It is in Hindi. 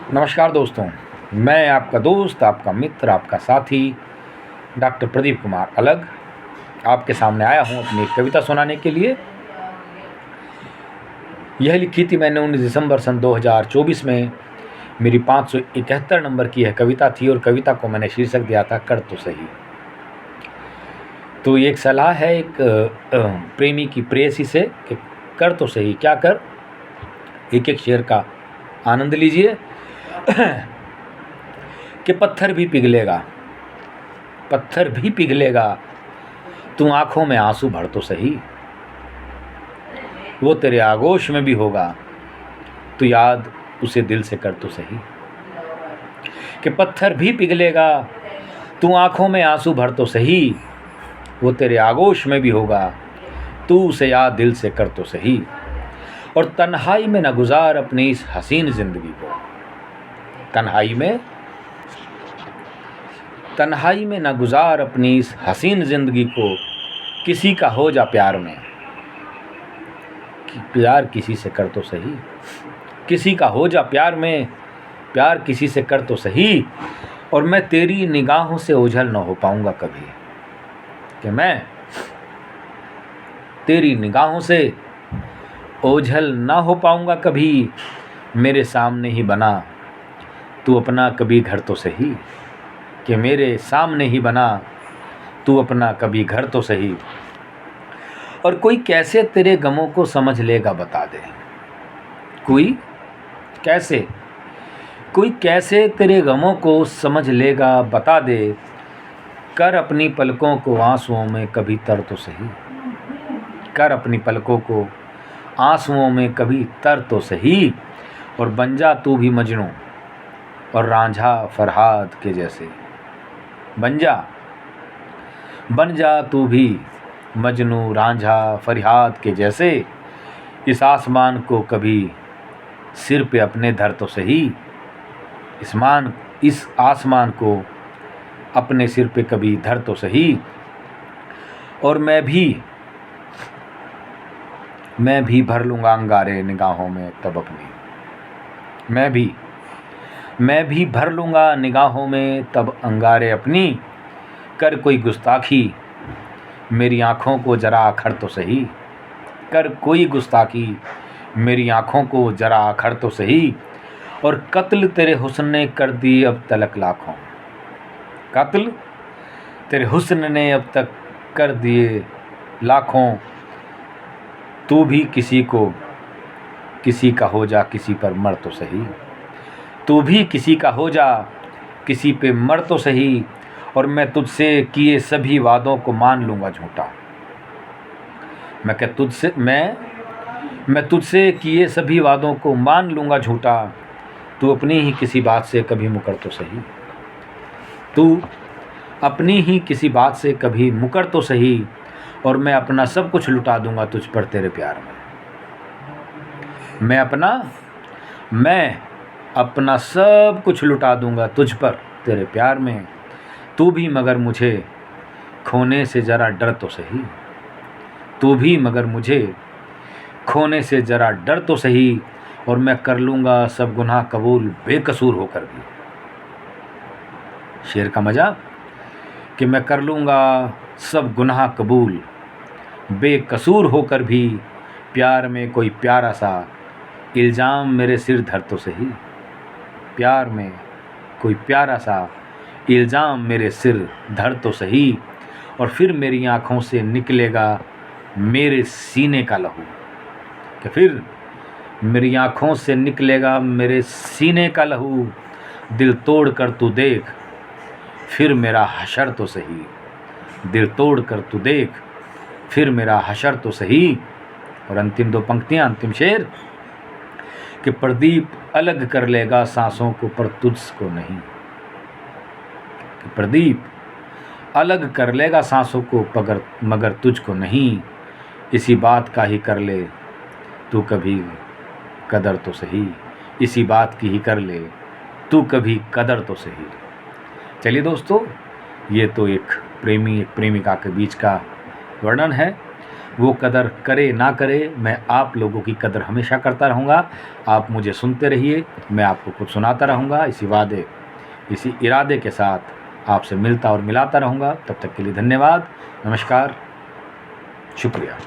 नमस्कार दोस्तों, मैं आपका दोस्त, आपका मित्र, आपका साथी डॉक्टर प्रदीप कुमार अलग आपके सामने आया हूँ अपनी एक कविता सुनाने के लिए। यह लिखी थी मैंने 19 दिसंबर सन 2024 में। मेरी 571 नंबर की यह कविता थी और कविता को मैंने शीर्षक दिया था कर तो सही। तो ये एक सलाह है एक प्रेमी की प्रेयसी से कि कर तो सही, क्या कर। एक एक शेर का आनंद लीजिए। कि पत्थर भी पिघलेगा, पत्थर भी पिघलेगा, तू आंखों में आंसू भर तो सही। वो तेरे आगोश में भी होगा, तू याद उसे दिल से कर तो सही। कि पत्थर भी पिघलेगा, तू आंखों में आंसू भर तो सही। वो तेरे आगोश में भी होगा, तू उसे याद दिल से कर तो सही। और तन्हाई में न गुजार अपनी इस हसीन जिंदगी को, तन्हाई में न गुजार अपनी इस हसीन जिंदगी को। किसी का हो जा प्यार में, प्यार किसी से कर तो सही। किसी का हो जा प्यार में, प्यार किसी से कर तो सही। और मैं तेरी निगाहों से ओझल न हो पाऊंगा कभी, कि मैं तेरी निगाहों से ओझल ना हो पाऊंगा कभी। मेरे सामने ही बना तू अपना कभी घर तो सही। कि मेरे सामने ही बना तू अपना कभी घर तो सही। और कोई कैसे तेरे गमों को समझ लेगा बता दे। कोई कैसे तेरे गमों को समझ लेगा बता दे। कर अपनी पलकों को आंसुओं में कभी तर तो सही। कर अपनी पलकों को आंसुओं में कभी तर तो सही। और बन जा तू भी मजनू और रांझा फरहाद के जैसे। बन जा तू भी मजनू रांझा फरहाद के जैसे। इस आसमान को कभी सिर पे अपने धर तो सही। इस आसमान को अपने सिर पे कभी धर तो सही। और मैं भी भर लूँगा अंगारे निगाहों में तब अपनी। मैं भी भर लूँगा निगाहों में तब अंगारे अपनी। कर कोई गुस्ताखी मेरी आँखों को जरा आखड़ तो सही। कर कोई गुस्ताखी मेरी आँखों को जरा आखड़ तो सही। और कत्ल तेरे हुस्न ने कर दी अब तलक लाखों। कत्ल तेरे हुस्न ने अब तक कर दिए लाखों। तू भी किसी का हो जा किसी पर मर तो सही। तू भी किसी का हो जा किसी पे मर तो सही। और मैं तुझसे किए सभी वादों को मान लूँगा झूठा। मैं तुझसे किए सभी वादों को मान लूँगा झूठा। तू अपनी ही किसी बात से कभी मुकर तो सही। तू अपनी ही किसी बात से कभी मुकर तो सही। और मैं अपना सब कुछ लुटा दूंगा तुझ पर तेरे प्यार में। मैं अपना सब कुछ लुटा दूंगा तुझ पर तेरे प्यार में। तू भी मगर मुझे खोने से ज़रा डर तो सही। तू भी मगर मुझे खोने से ज़रा डर तो सही। और मैं कर लूँगा सब गुनाह कबूल बेकसूर होकर भी। शेर का मज़ा कि मैं कर लूँगा सब गुनाह कबूल बेकसूर होकर भी। प्यार में कोई प्यारा सा इल्ज़ाम मेरे सिर धर तो सही। प्यार में कोई प्यारा सा इल्ज़ाम मेरे सिर धर तो सही। और फिर मेरी आँखों से निकलेगा मेरे सीने का लहू। कि फिर मेरी आँखों से निकलेगा मेरे सीने का लहू। दिल तोड़ कर तू देख फिर मेरा हशर तो सही। दिल तोड़ कर तू देख फिर मेरा हशर तो सही। और अंतिम दो पंक्तियाँ, अंतिम शेर कि प्रदीप अलग कर लेगा सांसों को पर तुझको नहीं। कि प्रदीप अलग कर लेगा सांसों को मगर तुझको नहीं। इसी बात का ही कर ले तू कभी कदर तो सही। इसी बात की ही कर ले तू कभी कदर तो सही। चलिए दोस्तों, ये तो एक प्रेमी एक प्रेमिका के बीच का वर्णन है। वो कदर करे ना करे, मैं आप लोगों की कदर हमेशा करता रहूँगा। आप मुझे सुनते रहिए, मैं आपको कुछ सुनाता रहूँगा। इसी इरादे के साथ आपसे मिलता और मिलाता रहूँगा। तब तक के लिए धन्यवाद, नमस्कार, शुक्रिया।